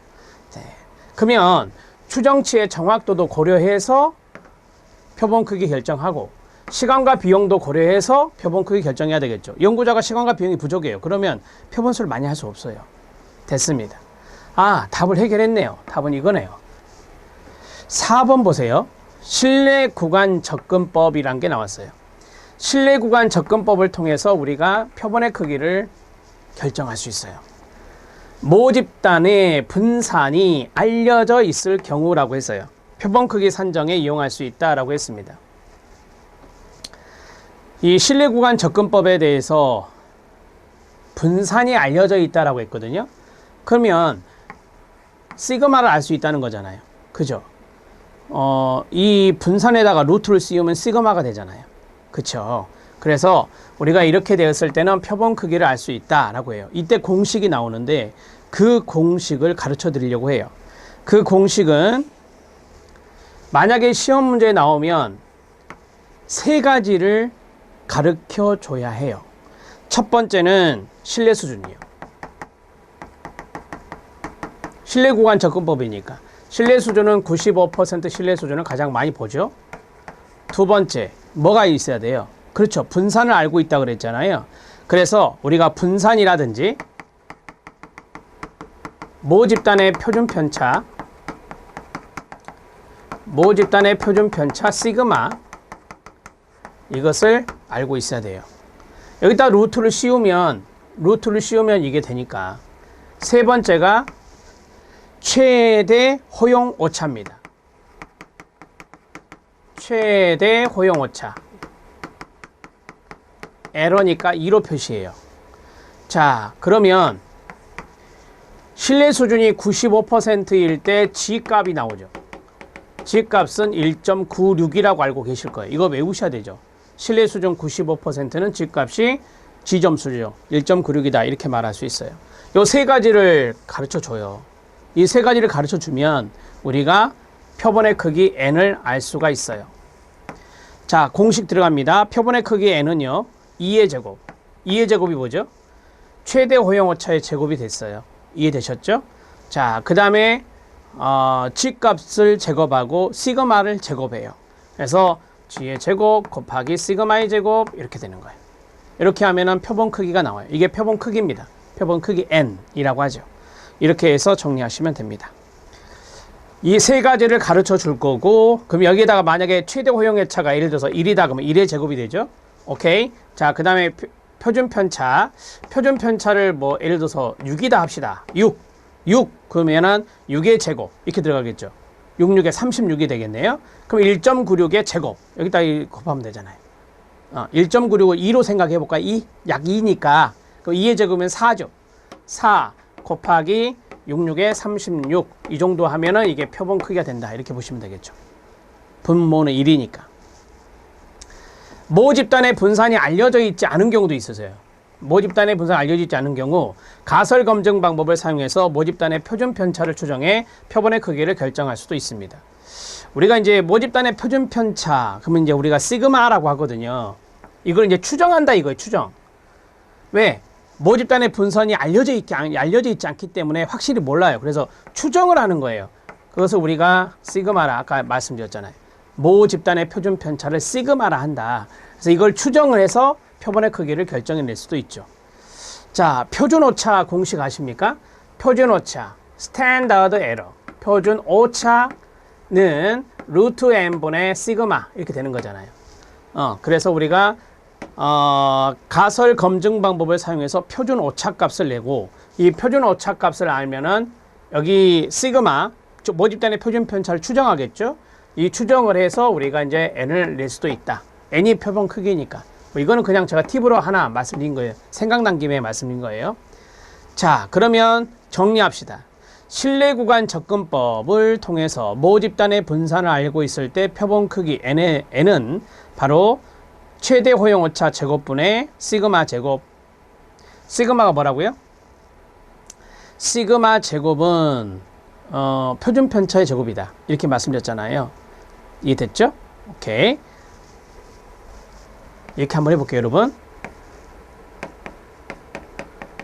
네. 그러면 추정치의 정확도도 고려해서 표본 크기 결정하고 시간과 비용도 고려해서 표본 크기 결정해야 되겠죠. 연구자가 시간과 비용이 부족해요. 그러면 표본수를 많이 할 수 없어요. 됐습니다. 아, 답을 해결했네요. 답은 이거네요. 4번 보세요. 실내 구간 접근법이란 게 나왔어요. 실내 구간 접근법을 통해서 우리가 표본의 크기를 결정할 수 있어요. 모집단의 분산이 알려져 있을 경우라고 했어요. 표본 크기 산정에 이용할 수 있다라고 했습니다. 이 실내 구간 접근법에 대해서 분산이 알려져 있다라고 했거든요. 그러면 시그마를 알 수 있다는 거잖아요. 그죠? 이 분산에다가 루트를 씌우면 시그마가 되잖아요. 그쵸? 그래서 우리가 이렇게 되었을 때는 표본 크기를 알 수 있다라고 해요. 이때 공식이 나오는데 그 공식을 가르쳐 드리려고 해요. 그 공식은 만약에 시험 문제에 나오면 세 가지를 가르쳐 줘야 해요. 첫 번째는 실내 수준이요. 실내 구간 접근법이니까 실내 수준은 95% 실내 수준을 가장 많이 보죠. 두 번째, 뭐가 있어야 돼요? 그렇죠. 분산을 알고 있다 그랬잖아요. 그래서 우리가 분산이라든지 모집단의 표준 편차, 시그마, 이것을 알고 있어야 돼요. 여기다 루트를 씌우면 이게 되니까. 세 번째가 최대 허용 오차입니다. 최대 허용 오차. 에러니까 2로 표시해요. 자, 그러면 실내 수준이 95%일 때 G값이 나오죠. G값은 1.96이라고 알고 계실 거예요. 이거 외우셔야 되죠. 실내 수준 95%는 G값이 G점수죠. 1.96이다 이렇게 말할 수 있어요. 이 세 가지를 가르쳐 줘요. 이 세 가지를 가르쳐 주면 우리가 표본의 크기 n을 알 수가 있어요. 자, 공식 들어갑니다. 표본의 크기 n은요 2의 제곱. 2의 제곱이 뭐죠? 최대 허용 오차의 제곱이 됐어요. 이해되셨죠? 자, 그 다음에 G값을 제곱하고 시그마를 제곱해요. 그래서 G의 제곱 곱하기 시그마의 제곱 이렇게 되는 거예요. 이렇게 하면은 표본 크기가 나와요. 이게 표본 크기입니다. 표본 크기 n이라고 하죠. 이렇게 해서 정리하시면 됩니다. 이 세 가지를 가르쳐 줄 거고, 그럼 여기에다가 만약에 최대 허용의 차가 예를 들어서 1이다 그러면 1의 제곱이 되죠. 오케이. 자, 그 다음에 표준 편차를 뭐 예를 들어서 6이다 합시다. 6 그러면은 6의 제곱 이렇게 들어가겠죠. 66에 36이 되겠네요. 그럼 1.96의 제곱 여기다 곱하면 되잖아요. 1.96을 2로 생각해 볼까? 약 2니까 그럼 2의 제곱은 4죠. 4 곱하기 66에 36 이 정도 하면은 이게 표본 크기가 된다 이렇게 보시면 되겠죠. 분모는 1이니까. 모집단의 분산이 알려져 있지 않은 경우도 있으세요. 모집단의 분산이 알려져 있지 않은 경우 가설 검증 방법을 사용해서 모집단의 표준 편차를 추정해 표본의 크기를 결정할 수도 있습니다. 우리가 이제 모집단의 표준 편차 그러면 이제 우리가 시그마라고 하거든요. 이걸 이제 추정한다 이거예요. 추정. 왜? 모집단의 분선이 알려져 있지 않기 때문에 확실히 몰라요. 그래서 추정을 하는 거예요. 그것을 우리가 시그마라 아까 말씀드렸잖아요. 모집단의 표준 편차를 시그마라 한다. 그래서 이걸 추정을 해서 표본의 크기를 결정해낼 수도 있죠. 자, 표준 오차 공식 아십니까? 표준 오차, 스탠다드 에러. 표준 오차는 루트 n분의 시그마 이렇게 되는 거잖아요. 그래서 우리가 가설 검증 방법을 사용해서 표준 오차 값을 내고 이 표준 오차 값을 알면은 여기 시그마 모집단의 표준 편차를 추정하겠죠. 이 추정을 해서 우리가 이제 n을 낼 수도 있다. n이 표본 크기니까. 뭐 이거는 그냥 제가 팁으로 하나 말씀드린 거예요. 생각난 김에 말씀드린 거예요. 자, 그러면 정리합시다. 실내 구간 접근법을 통해서 모집단의 분산을 알고 있을 때 표본 크기 n은 바로 최대 허용 오차 제곱분의 시그마 제곱. 시그마가 뭐라고요? 시그마 제곱은 표준 편차의 제곱이다. 이렇게 말씀드렸잖아요. 이해됐죠? 오케이. 이렇게 한번 해볼게요, 여러분.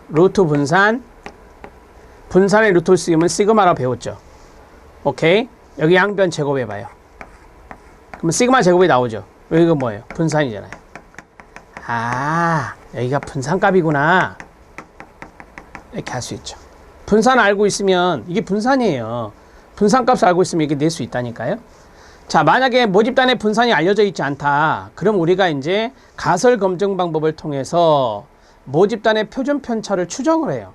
루트 분산의 루트를 쓰면 시그마라고 배웠죠. 오케이. 여기 양변 제곱해봐요. 그러면 시그마 제곱이 나오죠. 여기가 뭐예요? 분산이잖아요. 여기가 분산값이구나. 이렇게 할 수 있죠. 분산 알고 있으면 이게 분산이에요. 분산값을 알고 있으면 이게 낼 수 있다니까요. 자, 만약에 모집단의 분산이 알려져 있지 않다. 그럼 우리가 이제 가설 검증 방법을 통해서 모집단의 표준 편차를 추정을 해요.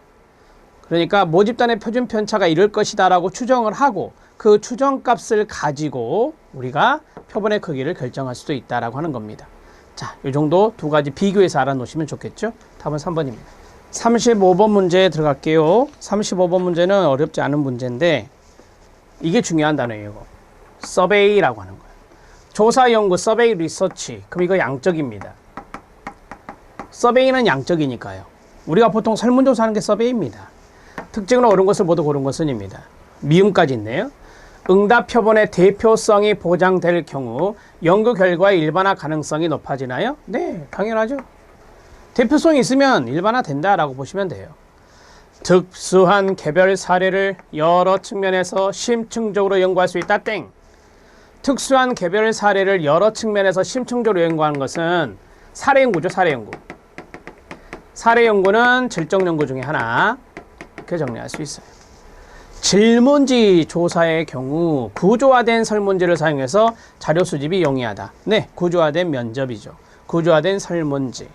그러니까 모집단의 표준 편차가 이럴 것이다 라고 추정을 하고 그 추정값을 가지고 우리가 표본의 크기를 결정할 수도 있다라고 하는 겁니다. 자, 이 정도 두 가지 비교해서 알아놓으시면 좋겠죠? 답은 3번입니다. 35번 문제에 들어갈게요. 35번 문제는 어렵지 않은 문제인데 이게 중요한 단어예요. 이거. 서베이라고 하는 거예요. 조사 연구, 서베이 리서치. 그럼 이거 양적입니다. 서베이는 양적이니까요. 우리가 보통 설문조사하는 게 서베이입니다. 특징으로 옳은 것을 모두 고른 것은입니다. 미음까지 있네요. 응답 표본의 대표성이 보장될 경우 연구 결과의 일반화 가능성이 높아지나요? 네, 당연하죠. 대표성이 있으면 일반화 된다라고 보시면 돼요. 특수한 개별 사례를 여러 측면에서 심층적으로 연구할 수 있다. 땡. 특수한 개별 사례를 여러 측면에서 심층적으로 연구하는 것은 사례 연구죠. 사례 연구. 사례 연구는 질적 연구 중에 하나. 이렇게 정리할 수 있어요. 질문지 조사의 경우 구조화된 설문지를 사용해서 자료 수집이 용이하다. 네, 구조화된 면접이죠. 구조화된 설문지.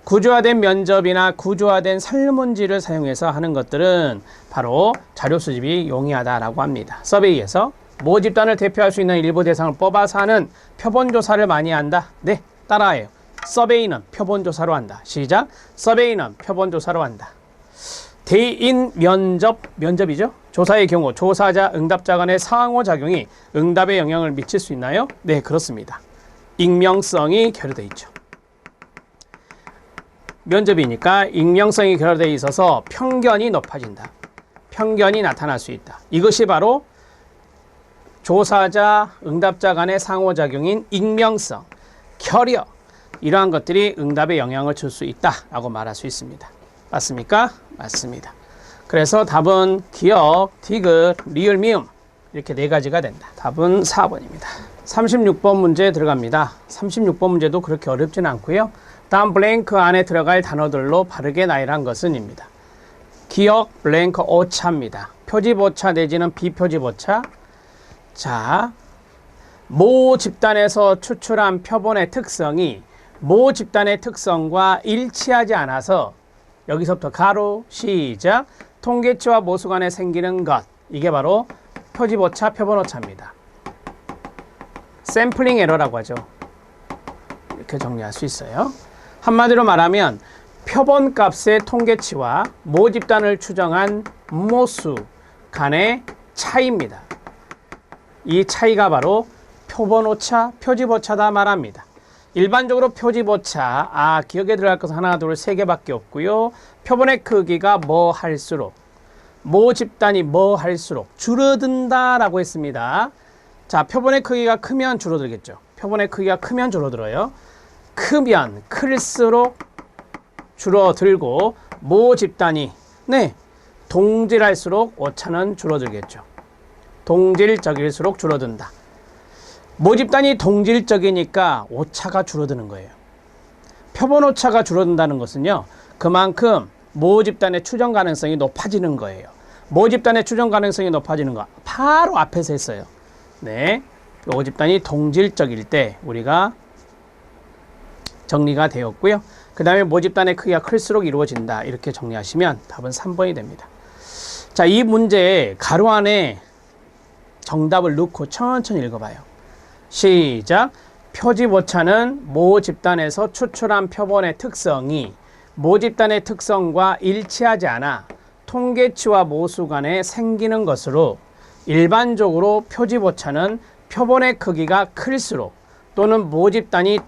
구조화된 면접이나 구조화된 설문지를 사용해서 하는 것들은 바로 자료 수집이 용이하다라고 합니다. 서베이에서 모집단을 대표할 수 있는 일부 대상을 뽑아서 하는 표본조사를 많이 한다. 네, 따라해요. 서베이는 표본조사로 한다. 시작. 서베이는 표본조사로 한다. 대인 면접, 면접이죠. 조사의 경우 조사자, 응답자 간의 상호작용이 응답에 영향을 미칠 수 있나요? 네, 그렇습니다. 익명성이 결여되어 있죠. 면접이니까 익명성이 결여되어 있어서 편견이 높아진다. 편견이 나타날 수 있다. 이것이 바로 조사자, 응답자 간의 상호작용인 익명성, 결여, 이러한 것들이 응답에 영향을 줄 수 있다라고 말할 수 있습니다. 맞습니까? 맞습니다. 그래서 답은 기억, 디귿, 리을, 미음 이렇게 네 가지가 된다. 답은 4번입니다. 36번 문제에 들어갑니다. 36번 문제도 그렇게 어렵진 않고요. 다음 블랭크 안에 들어갈 단어들로 바르게 나열한 것은입니다. 기억, 블랭크, 오차입니다. 표지보차 내지는 비표지보차. 자, 모 집단에서 추출한 표본의 특성이 모 집단의 특성과 일치하지 않아서 여기서부터 가로, 시작, 통계치와 모수 간에 생기는 것. 이게 바로 표지보차, 표본오차입니다. 샘플링 에러라고 하죠. 이렇게 정리할 수 있어요. 한마디로 말하면 표본값의 통계치와 모 집단을 추정한 모수 간의 차이입니다. 이 차이가 바로 표본오차, 표지보차다 말합니다. 일반적으로 표지보차, 기억에 들어갈 것은 하나, 둘, 세 개밖에 없고요. 표본의 크기가 뭐 할수록, 모 집단이 뭐 할수록 줄어든다라고 했습니다. 자, 표본의 크기가 크면 줄어들겠죠. 표본의 크기가 크면 줄어들어요. 크면 클수록 줄어들고 모 집단이 동질할수록 오차는 줄어들겠죠. 동질적일수록 줄어든다. 모 집단이 동질적이니까 오차가 줄어드는 거예요. 표본 오차가 줄어든다는 것은요, 그만큼 모 집단의 추정 가능성이 높아지는 거예요. 모 집단의 추정 가능성이 높아지는 거 바로 앞에서 했어요. 네, 모 집단이 동질적일 때 우리가 정리가 되었고요. 그 다음에 모 집단의 크기가 클수록 이루어진다. 이렇게 정리하시면 답은 3번이 됩니다. 자, 이 문제에 가로 안에 정답을 넣고 천천히 읽어봐요. 시작. 표지보차는 모 집단에서 추출한 표본의 특성이 모 집단의 특성과 일치하지 않아 통계치와 모수 간에 생기는 것으로 일반적으로 표지보차는 표본의 크기가 클수록 또는 모 집단이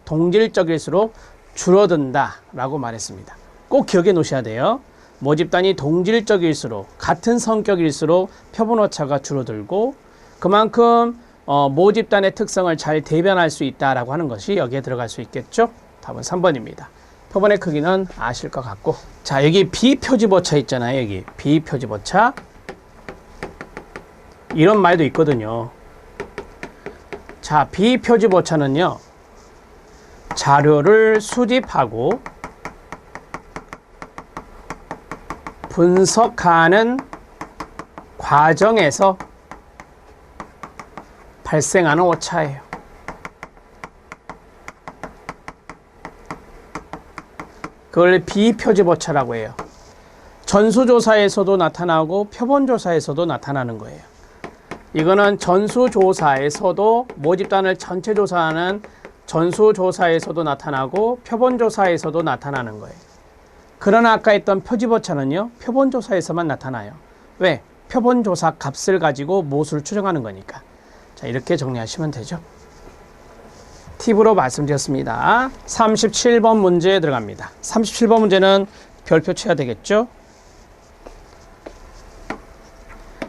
동질적일수록 줄어든다 라고 말했습니다. 꼭 기억해 놓으셔야 돼요. 모 집단이 동질적일수록, 같은 성격일수록 표본 오차가 줄어들고 그만큼 모 집단의 특성을 잘 대변할 수 있다라고 하는 것이 여기에 들어갈 수 있겠죠. 답은 3번입니다. 표본의 크기는 아실 것 같고, 자, 여기 비표지보차 있잖아요. 여기 비표지보차, 이런 말도 있거든요. 자, 비표지보차는요, 자료를 수집하고 분석하는 과정에서 발생하는 오차예요. 그걸 비표지보차라고 해요. 전수조사에서도 나타나고 표본조사에서도 나타나는 거예요. 이거는 전수조사에서도 모집단을 전체 조사하는 전수조사에서도 나타나고 표본조사에서도 나타나는 거예요. 그러나 아까 했던 표집오차는요, 표본조사에서만 나타나요. 왜? 표본조사 값을 가지고 모수를 추정하는 거니까. 자, 이렇게 정리하시면 되죠. 팁으로 말씀드렸습니다. 37번 문제에 들어갑니다. 37번 문제는 별표 쳐야 되겠죠?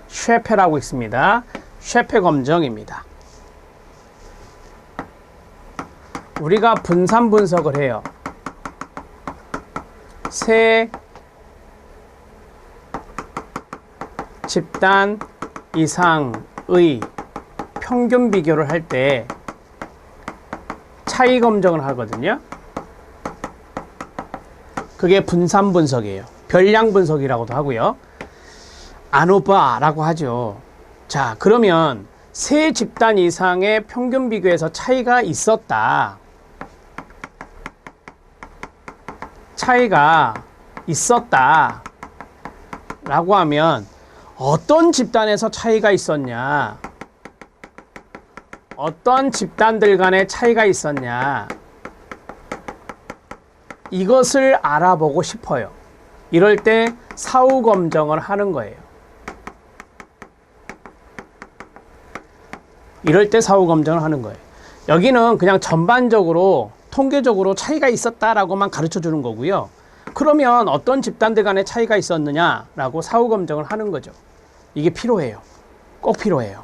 쉐페라고 있습니다. 쉐페 검정입니다. 우리가 분산 분석을 해요. 세 집단 이상의 평균 비교를 할 때 차이 검정을 하거든요. 그게 분산 분석이에요. 별량 분석이라고도 하고요. 아노바라고 하죠. 자, 그러면 세 집단 이상의 평균 비교에서 차이가 있었다. 차이가 있었다 라고 하면 어떤 집단에서 차이가 있었냐, 어떤 집단들 간의 차이가 있었냐, 이것을 알아보고 싶어요. 이럴 때 사후 검정을 하는 거예요. 이럴 때 사후 검정을 하는 거예요. 여기는 그냥 전반적으로 통계적으로 차이가 있었다라고만 가르쳐 주는 거고요. 그러면 어떤 집단들 간의 차이가 있었느냐라고 사후 검정을 하는 거죠. 이게 필요해요. 꼭 필요해요.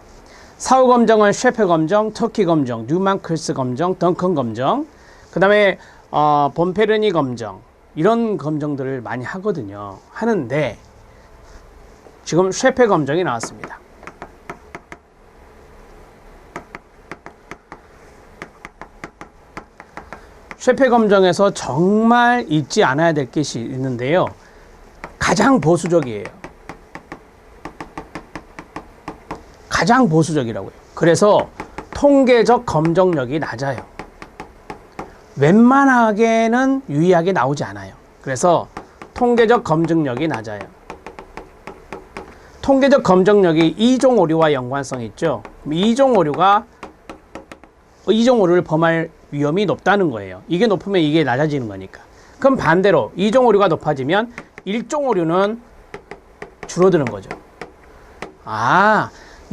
사후 검정은 쉐페 검정, 터키 검정, 뉴만클스 검정, 덩컨 검정, 그 다음에 본페르니 검정, 이런 검정들을 많이 하거든요. 하는데 지금 쉐페 검정이 나왔습니다. 쉐페 검정에서 정말 잊지 않아야 될 것이 있는데요. 가장 보수적이에요. 가장 보수적이라고요. 그래서 통계적 검정력이 낮아요. 웬만하게는 유의하게 나오지 않아요. 그래서 통계적 검증력이 낮아요. 통계적 검증력이 이종 오류와 연관성이 있죠. 이종 오류를 범할 위험이 높다는 거예요. 이게 높으면 이게 낮아지는 거니까. 그럼 반대로 이종 오류가 높아지면 일종 오류는 줄어드는 거죠.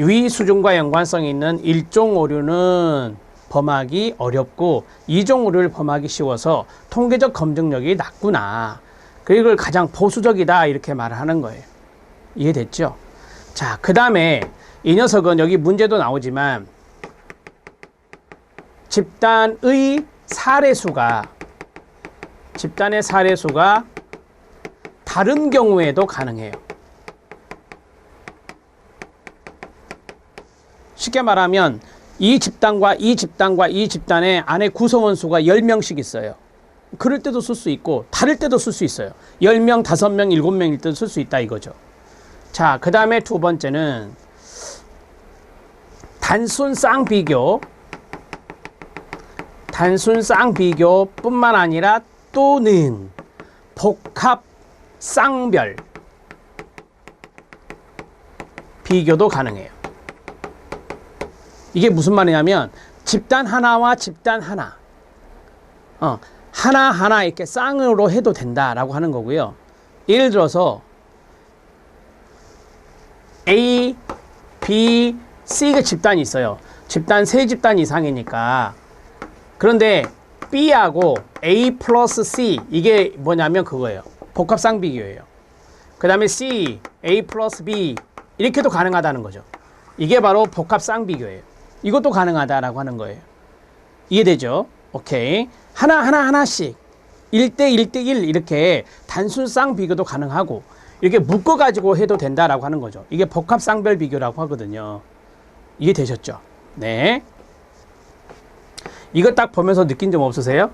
유의 수준과 연관성이 있는 일종 오류는 범하기 어렵고 이종 오류를 범하기 쉬워서 통계적 검증력이 낮구나. 그걸 가장 보수적이다 이렇게 말을 하는 거예요. 이해됐죠? 자, 그 다음에 이 녀석은 여기 문제도 나오지만 집단의 사례수가 다른 경우에도 가능해요. 쉽게 말하면 이 집단과 이 집단과 이 집단의 안에 구성원 수가 10명씩 있어요. 그럴 때도 쓸 수 있고 다를 때도 쓸 수 있어요. 10명, 5명, 7명일 때도 쓸 수 있다 이거죠. 자, 그 다음에 두 번째는 단순 쌍비교 뿐만 아니라 또는 복합 쌍별 비교도 가능해요. 이게 무슨 말이냐면 집단 하나와 집단 하나 하나하나 이렇게 쌍으로 해도 된다라고 하는 거고요. 예를 들어서 A, B, C가 집단이 있어요. 집단 세 집단 이상이니까. 그런데 B하고 A 플러스 C 이게 뭐냐면 그거예요. 복합 쌍비교예요. 그 다음에 C, A 플러스 B 이렇게도 가능하다는 거죠. 이게 바로 복합 쌍비교예요. 이것도 가능하다라고 하는 거예요. 이해되죠? 오케이. 하나씩 1대1 이렇게 단순 쌍비교도 가능하고 이렇게 묶어가지고 해도 된다라고 하는 거죠. 이게 복합 쌍별 비교라고 하거든요. 이해되셨죠? 네. 이거 딱 보면서 느낀 점 없으세요?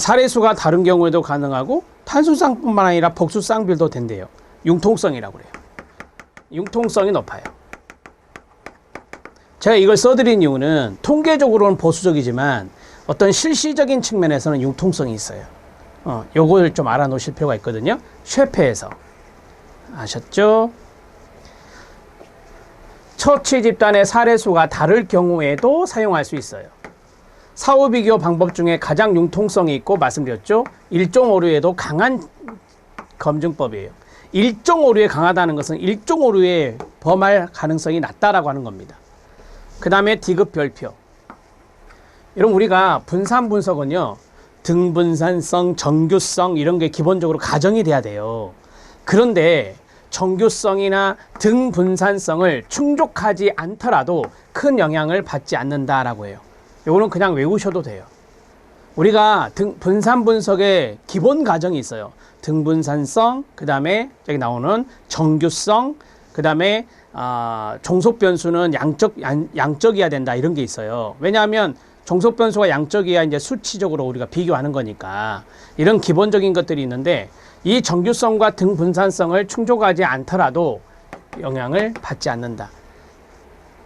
사례수가 다른 경우에도 가능하고 단순쌍뿐만 아니라 복수쌍별도 된대요. 융통성이라고 그래요. 융통성이 높아요. 제가 이걸 써드린 이유는 통계적으로는 보수적이지만 어떤 실시적인 측면에서는 융통성이 있어요. 요걸 좀 알아놓으실 필요가 있거든요. 쉐페에서. 아셨죠? 처치 집단의 사례수가 다를 경우에도 사용할 수 있어요. 사후 비교 방법 중에 가장 융통성이 있고 말씀드렸죠. 일종 오류에도 강한 검증법이에요. 일종 오류에 강하다는 것은 일종 오류에 범할 가능성이 낮다라고 하는 겁니다. 그 다음에 D급 별표. 여러분 우리가 분산 분석은요. 등분산성, 정규성 이런 게 기본적으로 가정이 돼야 돼요. 그런데 정규성이나 등분산성을 충족하지 않더라도 큰 영향을 받지 않는다라고 해요. 이거는 그냥 외우셔도 돼요. 우리가 분산 분석의 기본 가정이 있어요. 등분산성, 그 다음에 여기 나오는 정규성, 그 다음에 종속 변수는 양적이어야 된다 이런 게 있어요. 왜냐하면 종속 변수가 양적이야 이제 수치적으로 우리가 비교하는 거니까 이런 기본적인 것들이 있는데 이 정규성과 등분산성을 충족하지 않더라도 영향을 받지 않는다.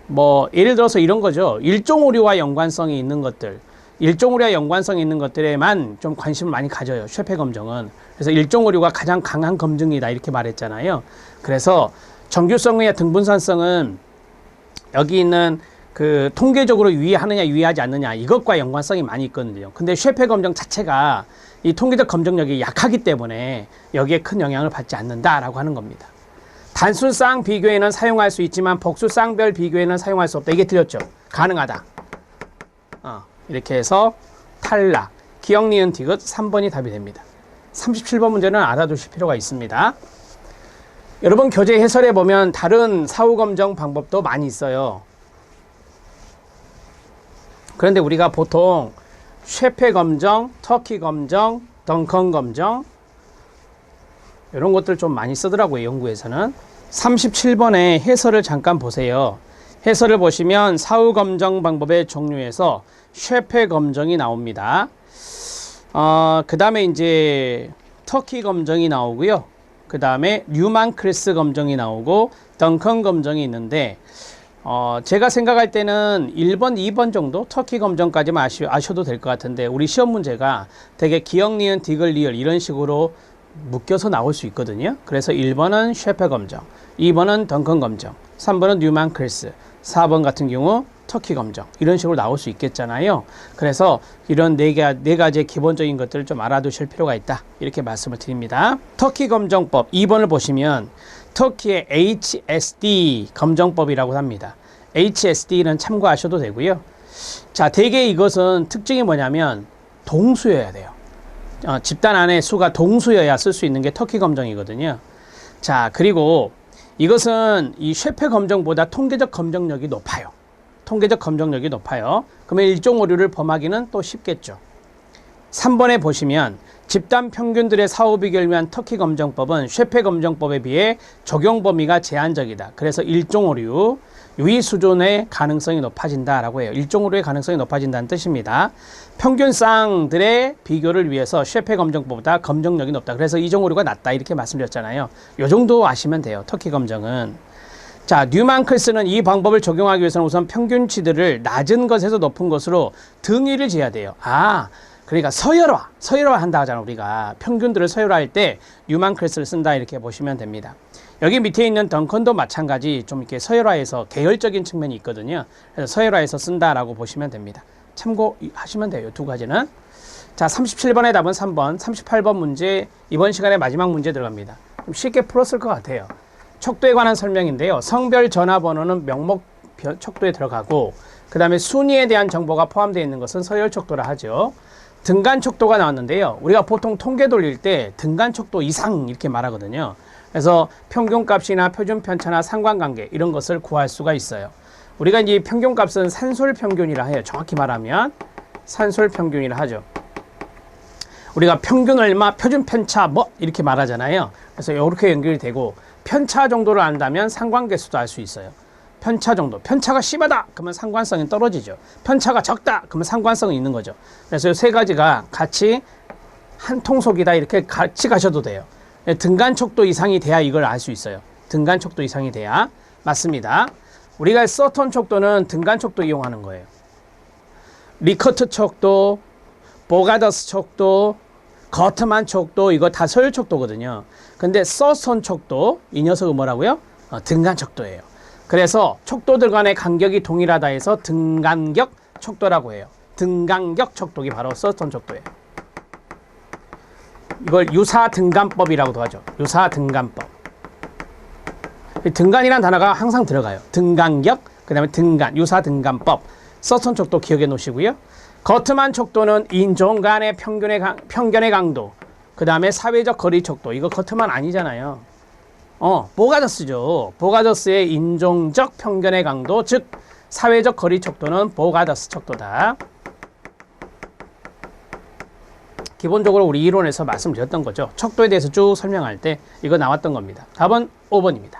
뭐 예를 들어서 이런 거죠. 일종 오류와 연관성이 있는 것들, 일종 오류와 연관성이 있는 것들에만 좀 관심을 많이 가져요. 쉐페 검정은. 그래서 일종 오류가 가장 강한 검증이다 이렇게 말했잖아요. 그래서 정규성이나 등분산성은 여기 있는 그 통계적으로 유의하느냐 유의하지 않느냐 이것과 연관성이 많이 있거든요. 근데 쉐페 검정 자체가 이 통계적 검증력이 약하기 때문에 여기에 큰 영향을 받지 않는다라고 하는 겁니다. 단수쌍 비교에는 사용할 수 있지만 복수쌍별 비교에는 사용할 수 없다. 이게 틀렸죠. 가능하다. 이렇게 해서 탈락. 기억, 니은, 디귿 3번이 답이 됩니다. 37번 문제는 알아두실 필요가 있습니다. 여러분 교재 해설에 보면 다른 사후 검정 방법도 많이 있어요. 그런데 우리가 보통 쉐페 검정, 터키 검정, 덩컨 검정 이런 것들 좀 많이 쓰더라고요. 연구에서는. 37번의 해설을 잠깐 보세요. 해설을 보시면 사후 검정 방법의 종류에서 쉐페 검정이 나옵니다. 그 다음에 이제 터키 검정이 나오고요. 그 다음에 뉴만 크레스 검정이 나오고 덩컨 검정이 있는데 제가 생각할 때는 1번, 2번 정도 터키 검정까지만 아셔도 될 것 같은데 우리 시험 문제가 되게 기억, 니은, 디귿, 리을 이런 식으로 묶여서 나올 수 있거든요. 그래서 1번은 쉐페 검정, 2번은 덩컨 검정, 3번은 뉴만 크레스, 4번 같은 경우 터키 검정 이런 식으로 나올 수 있겠잖아요. 그래서 이런 네 가지의 기본적인 것들을 좀 알아두실 필요가 있다 이렇게 말씀을 드립니다. 터키 검정법 2번을 보시면 터키의 HSD 검정법이라고 합니다. HSD는 참고하셔도 되고요. 자, 대개 이것은 특징이 뭐냐면 동수여야 돼요. 집단 안에 수가 동수여야 쓸 수 있는 게 터키 검정이거든요. 자, 그리고 이것은 이 쉐페 검정보다 통계적 검정력이 높아요. 통계적 검정력이 높아요. 그러면 일종 오류를 범하기는 또 쉽겠죠. 3번에 보시면 집단 평균들의 사후 비교를 위한 터키 검정법은 쉐페 검정법에 비해 적용 범위가 제한적이다. 그래서 일종 오류, 유의 수준의 가능성이 높아진다라고 해요. 일종 오류의 가능성이 높아진다는 뜻입니다. 평균쌍들의 비교를 위해서 쉐페 검정법보다 검정력이 높다. 그래서 이종 오류가 낮다 이렇게 말씀드렸잖아요. 이 정도 아시면 돼요. 터키 검정은. 자, 뉴만 크레스는 이 방법을 적용하기 위해서는 우선 평균치들을 낮은 것에서 높은 것으로 등위를 지어야 돼요. 그러니까 서열화 한다 하잖아. 우리가 평균들을 서열화할 때 뉴만 크레스를 쓴다 이렇게 보시면 됩니다. 여기 밑에 있는 덩컨도 마찬가지 좀 이렇게 서열화해서 계열적인 측면이 있거든요. 그래서 서열화해서 쓴다라고 보시면 됩니다. 참고하시면 돼요. 두 가지는. 자, 37번의 답은 3번, 38번 문제 이번 시간에 마지막 문제 들어갑니다. 좀 쉽게 풀었을 것 같아요. 척도에 관한 설명인데요. 성별 전화번호는 명목 척도에 들어가고 그 다음에 순위에 대한 정보가 포함되어 있는 것은 서열 척도라 하죠. 등간 척도가 나왔는데요. 우리가 보통 통계 돌릴 때 등간 척도 이상 이렇게 말하거든요. 그래서 평균값이나 표준 편차나 상관관계 이런 것을 구할 수가 있어요. 우리가 이제 평균값은 산술 평균이라 해요. 정확히 말하면 산술 평균이라 하죠. 우리가 평균 얼마, 표준 편차 뭐 이렇게 말하잖아요. 그래서 이렇게 연결이 되고 편차 정도를 안다면 상관계수도 알 수 있어요. 편차 정도. 편차가 심하다 그러면 상관성이 떨어지죠. 편차가 적다 그러면 상관성이 있는 거죠. 그래서 이 세 가지가 같이 한 통속이다 이렇게 같이 가셔도 돼요. 등간 척도 이상이 돼야 이걸 알 수 있어요. 등간 척도 이상이 돼야. 맞습니다. 우리가 서턴 척도는 등간 척도 이용하는 거예요. 리커트 척도, 보가더스 척도, 거트만 척도 이거 다 서열 척도거든요. 근데 서턴 척도 이 녀석은 뭐라고요? 등간 척도예요. 그래서 척도들 간의 간격이 동일하다 해서 등간격 척도라고 해요. 등간격 척도기 바로 서스턴 척도예요. 이걸 유사등간법이라고도 하죠. 유사등간법. 등간이라는 단어가 항상 들어가요. 등간격, 그 다음에 등간, 유사등간법. 서스턴 척도 기억해 놓으시고요. 거트만 척도는 인종 간의 편견의 강도, 그 다음에 사회적 거리 척도. 이거 거트만 아니잖아요. 보가더스죠. 보가더스의 인종적 편견의 강도, 즉 사회적 거리 척도는 보가더스 척도다. 기본적으로 우리 이론에서 말씀드렸던 거죠. 척도에 대해서 쭉 설명할 때 이거 나왔던 겁니다. 답은 5번입니다.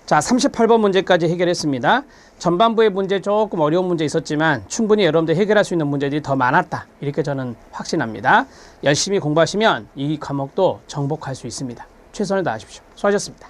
자, 38번 문제까지 해결했습니다. 전반부의 문제 조금 어려운 문제 있었지만 충분히 여러분들 해결할 수 있는 문제들이 더 많았다. 이렇게 저는 확신합니다. 열심히 공부하시면 이 과목도 정복할 수 있습니다. 최선을 다하십시오. 수고하셨습니다.